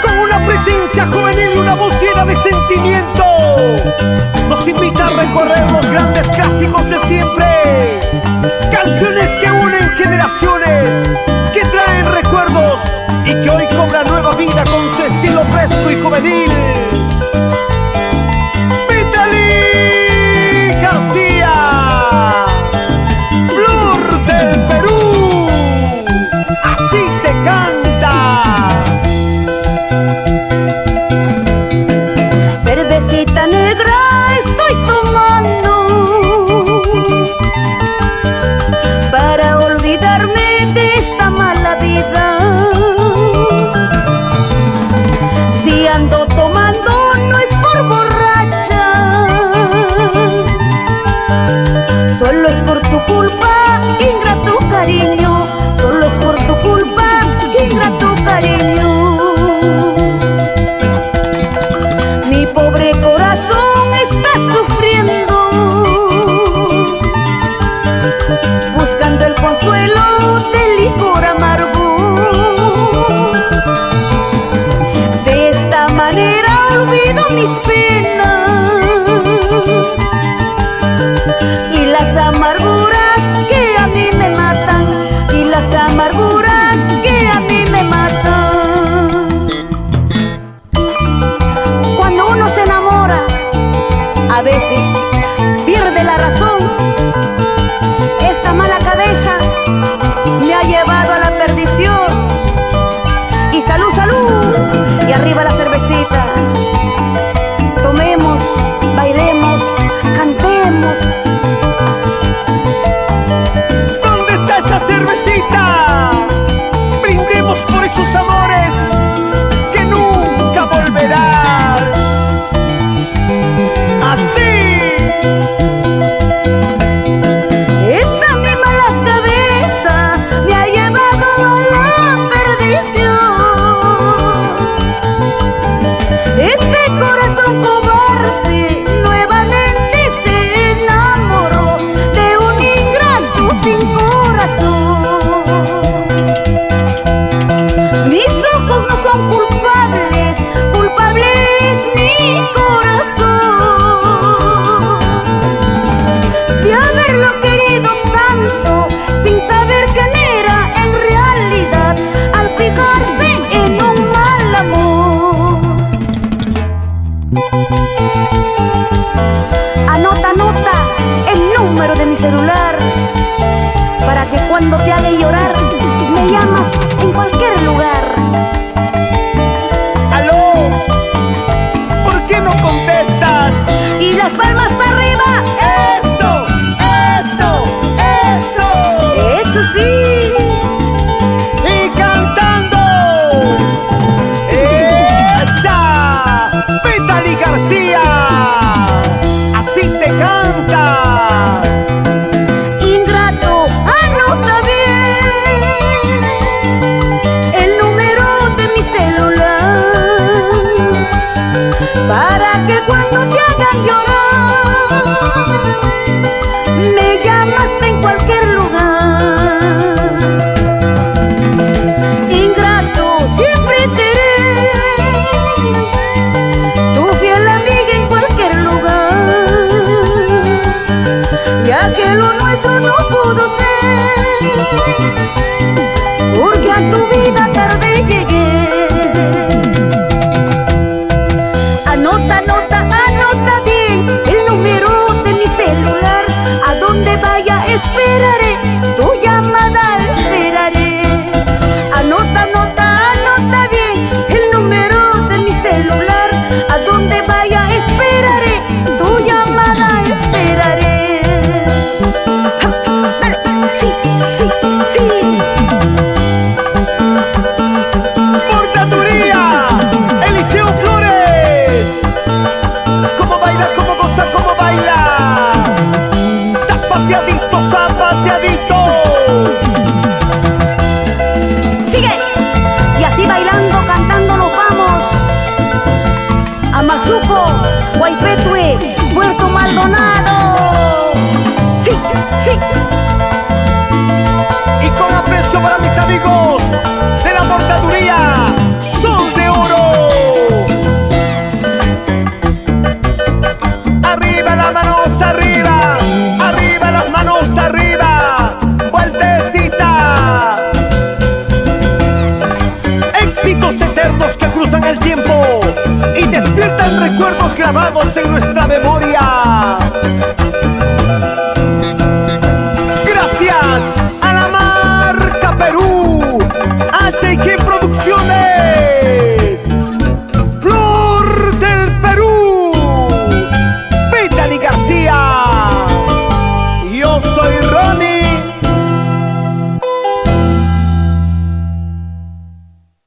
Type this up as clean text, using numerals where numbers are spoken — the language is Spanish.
Con una presencia juvenil y una voz llena de sentimiento, nos invita a recorrer los grandes clásicos de siempre. Canciones que unen generaciones, que traen recuerdos y que hoy cobran nueva vida con su estilo fresco y juvenil. Vitaly García, Flor del Perú, así te canta. Cervecita negra estoy tomando para olvidarme de esta mala vida. Si ando tomando no es por borracha, solo es por tu culpa, ingrato cariño. Solo es por tu culpa, ingrato cariño. Mi pobre corazón está sufriendo, buscando el consuelo del licor amargo. De esta manera olvido mis penas y las amarguras que a mí me matan, y las amarguras que a mí me matan. Cuando uno se enamora, a veces pierde la razón. Esta mala cabeza me ha llevado a la perdición. Y salud, salud, y arriba la cervecita. Tomemos, bailemos, cantemos. ¿Dónde está esa cervecita? Brindemos por esos amores que nunca volverán. Así. Esta mi mala cabeza me ha llevado a la perdición. Este corazón cobarde nuevamente se enamoró de un ingrato sin corazón. Mis ojos no son culpables, culpable es mi corazón de haberlo querido tanto sin saber quién era en realidad al fijarse en un mal amor. Anota, anota el número de mi celular para que cuando te haga llorar me llamas en cualquier lugar. Aló, ¿por qué no contestas? Y las palmas arriba, Eso, eso, eso. eso sí. Y cantando. ¡Echa! Vitaly García, así te canta. Ingrato, anota bien el número de mi celular para que cuando te hagan llorar me llamas en cualquier lugar. Ingrato, siempre seré tu fiel amiga en cualquier lugar, ya que lo nuestro no pudo ser, porque a tu vida tarde llegué. Anota, anota, anota bien el número de mi celular. A donde vaya esperaré, tu llamada esperaré. Anota, anota, anota bien el número de mi celular. A donde vaya esperaré, tu llamada esperaré. Dale, sí, sí, sí. Portaturía, Eliseo Flores. ¿Cómo baila, cómo goza, cómo baila? Zapateadito, zapateadito. Sigue. Y así bailando, cantando nos vamos a Mazuco, Guaypetue, Puerto Maldonado. Sí, sí. Y con la Arriba las manos arriba, arriba las manos arriba, vueltecita. Éxitos eternos que cruzan el tiempo y despiertan recuerdos grabados en nuestra memoria.